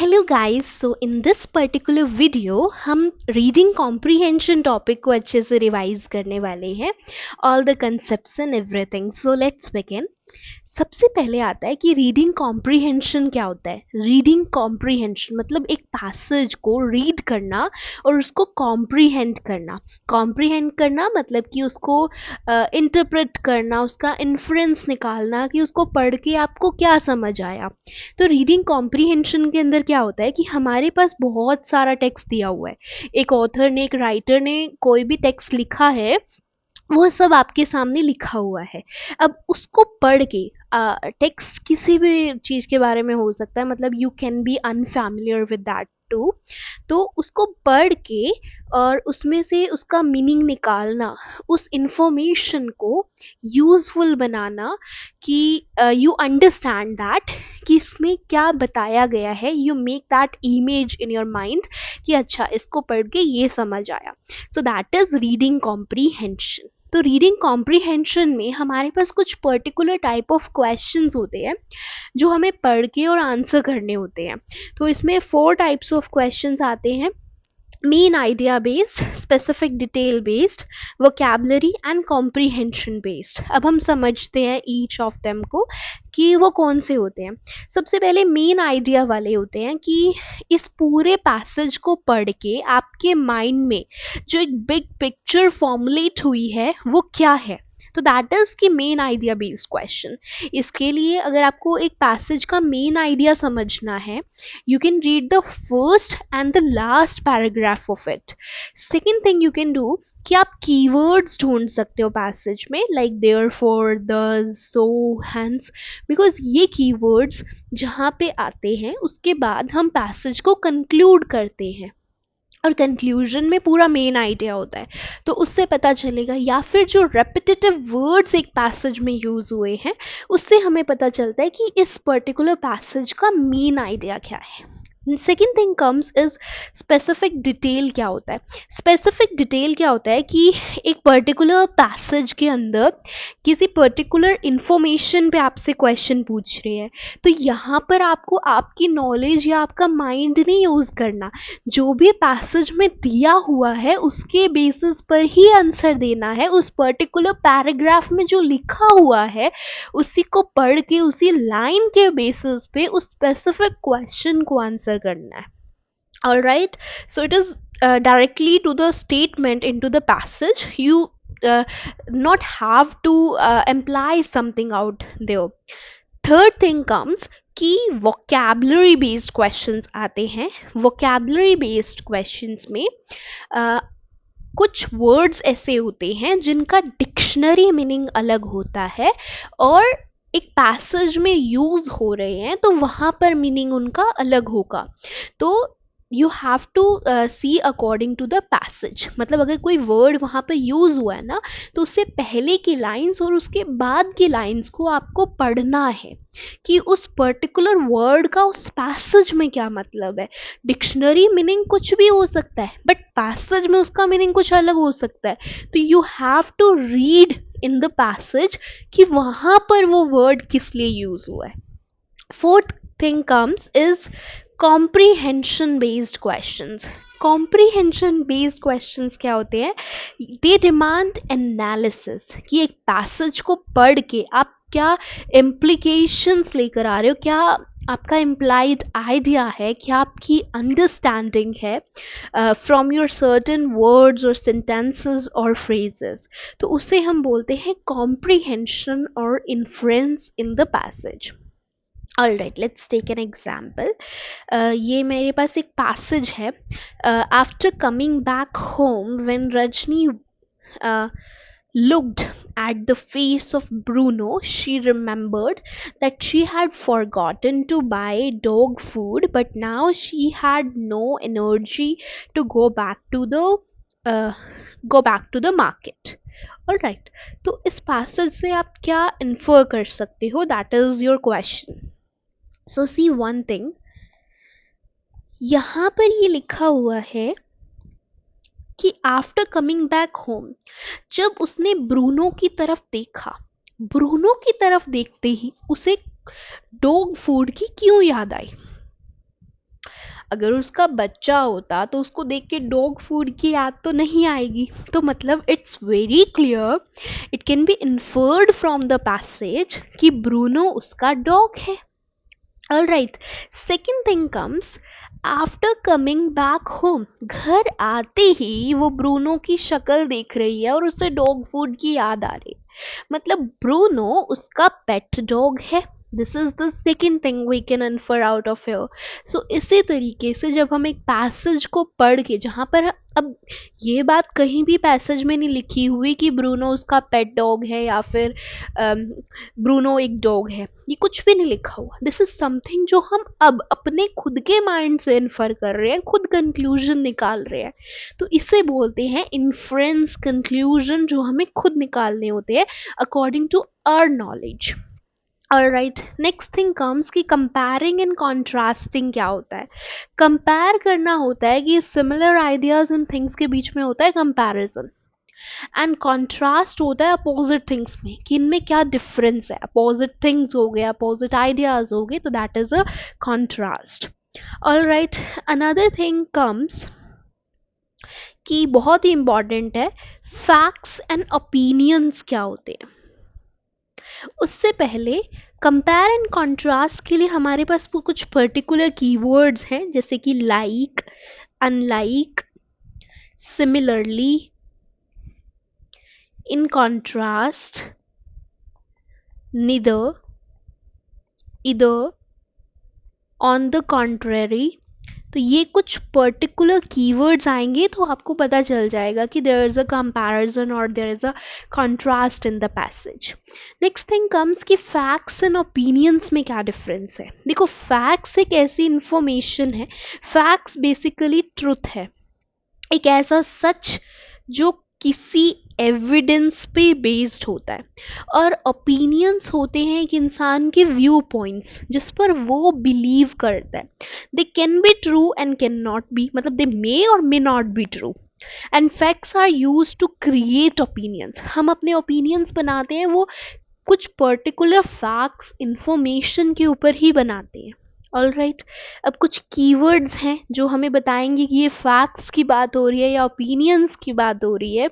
Hello guys, so in this particular video हम reading comprehension topic को अच्छे से रिवाइज करने वाले हैं, all the concepts and everything. So let's begin. सबसे पहले आता है कि रीडिंग कॉम्प्रिहेंशन क्या होता है। रीडिंग कॉम्प्रिहेंशन मतलब एक पैसेज को रीड करना और उसको कॉम्प्रिहेंड करना। कॉम्प्रिहेंड करना मतलब कि उसको इंटरप्रेट करना, उसका इन्फ्रेंस निकालना कि उसको पढ़ के आपको क्या समझ आया। तो रीडिंग कॉम्प्रिहेंशन के अंदर क्या होता है कि हमारे पास बहुत सारा टेक्स्ट दिया हुआ है। एक ऑथर ने, एक राइटर ने कोई भी टेक्स्ट लिखा है, वो सब आपके सामने लिखा हुआ है। अब उसको पढ़ के टेक्स्ट किसी भी चीज़ के बारे में हो सकता है, मतलब you can be unfamiliar with that too. तो उसको पढ़ के और उसमें से उसका मीनिंग निकालना, उस इंफॉर्मेशन को यूज़फुल बनाना कि यू अंडरस्टैंड दैट कि इसमें क्या बताया गया है। You make that image in your mind कि अच्छा, इसको पढ़ के ये समझ आया। So that is reading comprehension. तो रीडिंग कॉम्प्रीहेंशन में हमारे पास कुछ पर्टिकुलर टाइप ऑफ क्वेश्चंस होते हैं जो हमें पढ़ के और आंसर करने होते हैं। तो इसमें 4 टाइप्स ऑफ क्वेश्चंस आते हैं: main idea based, specific detail based, vocabulary and comprehension based. अब हम समझते हैं ईच ऑफ देम को कि वो कौन से होते हैं। सबसे पहले मेन आइडिया वाले होते हैं कि इस पूरे पैसेज को पढ़ के आपके माइंड में जो एक बिग पिक्चर फॉर्मुलेट हुई है वो क्या है। तो दैट इज की मेन आइडिया बेस्ड क्वेश्चन। इसके लिए अगर आपको एक पैसेज का मेन आइडिया समझना है, you can read the first and the last paragraph of it. Second thing you can do कि आप keywords ढूंढ सकते हो पैसेज में, like therefore, thus, so, hence, because ये keywords जहाँ पे आते हैं उसके बाद हम पैसेज को conclude करते हैं और कंक्लूजन में पूरा मेन आइडिया होता है। तो उससे पता चलेगा, या फिर जो रेपिटेटिव वर्ड्स एक पैसेज में यूज़ हुए हैं उससे हमें पता चलता है कि इस पर्टिकुलर पैसेज का मेन आइडिया क्या है। Second thing comes is specific detail. क्या होता है स्पेसिफिक डिटेल? क्या होता है कि एक पर्टिकुलर पैसेज के अंदर किसी पर्टिकुलर इंफॉर्मेशन पे आपसे क्वेश्चन पूछ रहे हैं, तो यहाँ पर आपको आपकी नॉलेज या आपका माइंड नहीं यूज़ करना। जो भी पैसेज में दिया हुआ है उसके बेसिस पर ही आंसर देना है। उस पर्टिकुलर पैराग्राफ में जो लिखा हुआ है उसी को पढ़ के उसी लाइन के बेसिस पे उस स्पेसिफिक क्वेश्चन को आंसर करना है। All right, so it is directly to the statement into the passage. You uh, not have to imply something out there. Third thing comes कि vocabulary based questions आते हैं। vocabulary based questions में कुछ words ऐसे होते हैं जिनका dictionary meaning अलग होता है और एक पैसेज में यूज हो रहे हैं तो वहाँ पर मीनिंग उनका अलग होगा। तो you have to see according to the passage. मतलब अगर कोई वर्ड वहाँ पर यूज हुआ है ना, तो उससे पहले की लाइंस और उसके बाद की लाइंस को आपको पढ़ना है कि उस पर्टिकुलर वर्ड का उस पैसेज में क्या मतलब है। डिक्शनरी मीनिंग कुछ भी हो सकता है बट पैसेज में उसका मीनिंग कुछ अलग हो सकता है। तो you have to read in the passage कि वहाँ पर वो वर्ड किस लिए यूज हुआ है। Fourth thing comes is comprehension based questions. Comprehension based questions क्या होते हैं? दे डिमांड एनालिसिस कि एक पैसेज को पढ़ के आप क्या इम्प्लीकेशंस लेकर आ रहे हो, क्या आपका इम्प्लाइड आइडिया है, क्या आपकी अंडरस्टैंडिंग है फ्रॉम योर सर्टेन वर्ड्स और सेंटेंसेस और फ्रेजेस। तो उसे हम बोलते हैं कॉम्प्रीहेंशन और inference in the passage. All right, let's take an example. ये मेरे पास एक पैसेज है। After coming back home when Rajni looked at the face of Bruno, she remembered that she had forgotten to buy dog food, but now she had no energy to uh, go back to the market. All right, तो इस passage से आप क्या infer कर सकते हो? That is your question. So see one thing, यहाँ पर ये लिखा हुआ है कि आफ्टर कमिंग बैक होम, जब उसने ब्रूनो की तरफ देखा, ब्रूनो की तरफ देखते ही उसे डॉग फूड की क्यों याद आई? अगर उसका बच्चा होता तो उसको देख के डॉग फूड की याद तो नहीं आएगी। तो मतलब it's very clear, it can be inferred from the passage कि ब्रूनो उसका डॉग है। All right. Second thing comes after coming back home. घर आते ही वो ब्रूनो की शक्ल देख रही है और उसे डॉग फूड की याद आ रही है, मतलब ब्रूनो उसका पेट डॉग है। This is the second thing we can infer out of here. So इसी तरीके से जब हम एक पैसेज को पढ़ के, जहाँ पर अब ये बात कहीं भी पैसेज में नहीं लिखी हुई कि ब्रूनो उसका पेट डॉग है या फिर ब्रूनो एक डॉग है, ये कुछ भी नहीं लिखा हुआ। दिस इज समथिंग जो हम अब अपने खुद के माइंड से इन्फर कर रहे हैं, खुद कंक्लूजन निकाल रहे हैं। तो इसे बोलते हैं इन्फ्रेंस कंक्लूजन, जो हमें खुद निकालने होते हैं according to our knowledge. Alright, next thing comes कि कंपेयरिंग एंड कॉन्ट्रास्टिंग क्या होता है। कंपेयर करना होता है कि सिमिलर आइडियाज एंड थिंग्स के बीच में होता है कंपैरिजन, एंड कॉन्ट्रास्ट होता है अपोजिट थिंग्स में कि इनमें क्या डिफरेंस है। अपोजिट थिंग्स हो गए, अपोजिट आइडियाज हो गए, तो that is a contrast. Alright, another thing comes कि बहुत ही इंपॉर्टेंट है, फैक्ट्स एंड ओपिनियंस क्या होते हैं। उससे पहले कंपेयर एंड कॉन्ट्रास्ट के लिए हमारे पास कुछ पर्टिकुलर कीवर्ड्स हैं, जैसे कि like, unlike, similarly, in contrast, neither, either, on the contrary। तो ये कुछ पर्टिकुलर कीवर्ड्स आएंगे तो आपको पता चल जाएगा कि देयर इज अ कंपैरिजन और there is a contrast in the passage. Next thing comes कि फैक्ट्स एंड ओपिनियंस में क्या डिफरेंस है। देखो, फैक्ट्स एक ऐसी इंफॉर्मेशन है, फैक्ट्स बेसिकली ट्रुथ है, एक ऐसा सच जो किसी एविडेंस पे बेस्ड होता है, और ओपिनियंस होते हैं एक इंसान के व्यू पॉइंट्स जिस पर वो बिलीव करता है। They can be true and can not be, मतलब दे मे और may not be true, and facts are use to create opinions. हम अपने ओपिनियंस बनाते हैं वो कुछ पर्टिकुलर फैक्ट्स इंफॉर्मेशन के ऊपर ही बनाते हैं। ऑल राइट, अब कुछ कीवर्ड्स हैं जो हमें बताएंगे कि ये फैक्ट्स की बात हो रही है या ओपिनियंस की बात हो रही है।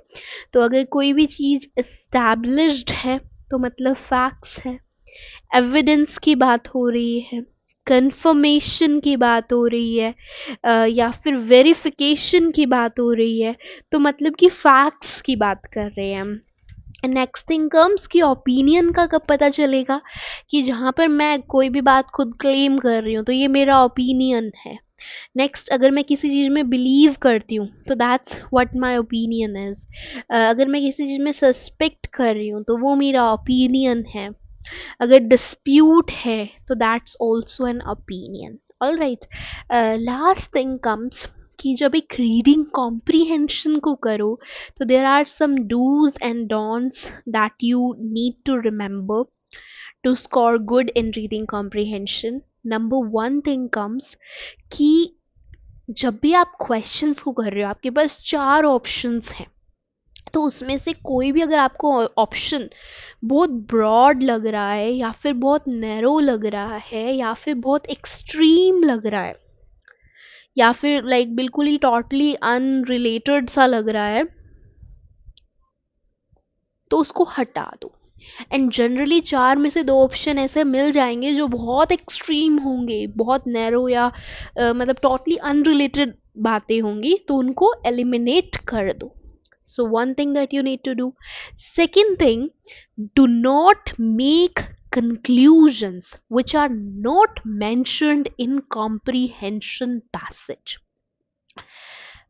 तो अगर कोई भी चीज़ एस्टैब्लिश्ड है तो मतलब फैक्ट्स है, एविडेंस की बात हो रही है, कंफर्मेशन की बात हो रही है, या फिर वेरिफिकेशन की बात हो रही है, तो मतलब कि फैक्ट्स की बात कर रहे हैं हम। नेक्स्ट थिंग कम्स कि ओपिनियन का कब पता चलेगा, कि जहाँ पर मैं कोई भी बात खुद क्लेम कर रही हूँ तो ये मेरा ओपिनियन है। नेक्स्ट, अगर मैं किसी चीज़ में बिलीव करती हूँ तो that's what my opinion is. अगर मैं किसी चीज़ में सस्पेक्ट कर रही हूँ तो वो मेरा ओपिनियन है। अगर डिस्प्यूट है तो that's also an opinion. All right, last thing comes कि जब एक रीडिंग कॉम्प्रीहेंशन को करो तो there are some dos and don'ts that you need to remember to score good in reading comprehension. Number one thing comes कि जब भी आप क्वेश्चंस को कर रहे हो आपके पास चार ऑप्शंस हैं, तो उसमें से कोई भी अगर आपको ऑप्शन बहुत ब्रॉड लग रहा है या फिर बहुत नैरो लग रहा है या फिर बहुत एक्सट्रीम लग रहा है या फिर लाइक बिल्कुल ही टोटली अनरिलेटेड सा लग रहा है, तो उसको हटा दो। एंड जनरली चार में से दो ऑप्शन ऐसे मिल जाएंगे जो बहुत एक्सट्रीम होंगे, बहुत नैरो या मतलब टोटली अनरिलेटेड बातें होंगी, तो उनको एलिमिनेट कर दो। So one thing that you need to do. Second thing, do not make conclusions which are not mentioned in comprehension passage.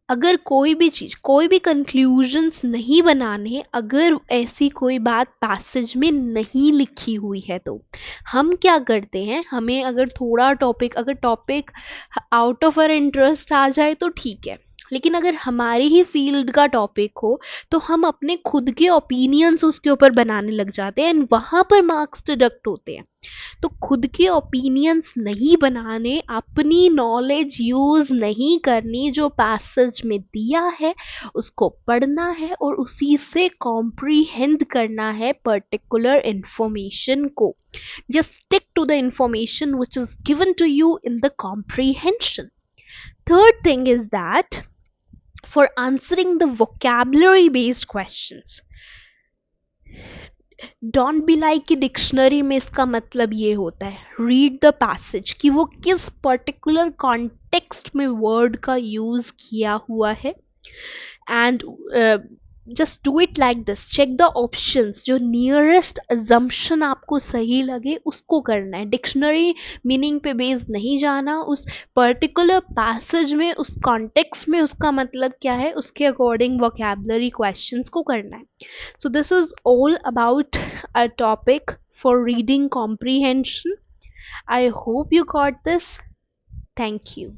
अगर कोई भी चीज़, कोई भी कंक्लूजन्स नहीं बनाने अगर ऐसी कोई बात पैसेज में नहीं लिखी हुई है, तो हम क्या करते हैं, हमें अगर थोड़ा टॉपिक, अगर topic out of our interest आ जाए तो ठीक है, लेकिन अगर हमारी ही फील्ड का टॉपिक हो तो हम अपने खुद के ओपिनियंस उसके ऊपर बनाने लग जाते हैं एंड वहाँ पर मार्क्स डिडक्ट होते हैं। तो खुद के ओपिनियंस नहीं बनाने, अपनी नॉलेज यूज नहीं करनी, जो पैसेज में दिया है उसको पढ़ना है और उसी से कॉम्प्रीहेंड करना है पर्टिकुलर इंफॉर्मेशन को। Just stick to the information which is given to you in the comprehension. Third thing is that for answering the vocabulary based questions, don't be like कि डिक्शनरी में इसका मतलब ये होता है. रीड द पैसेज कि वो किस पर्टिकुलर कॉन्टेक्स्ट में वर्ड का यूज किया हुआ है. And just do it like this. Check the options. जो नियरेस्ट अजम्पशन आपको सही लगे उसको करना है. डिक्शनरी मीनिंग पे बेस्ड नहीं जाना. उस पर्टिकुलर पैसेज में, उस कॉन्टेक्स्ट में उसका मतलब क्या है, उसके अकॉर्डिंग वोकैबुलरी क्वेश्चंस को करना है. So this is all about a topic for reading comprehension. I hope you got this. Thank you.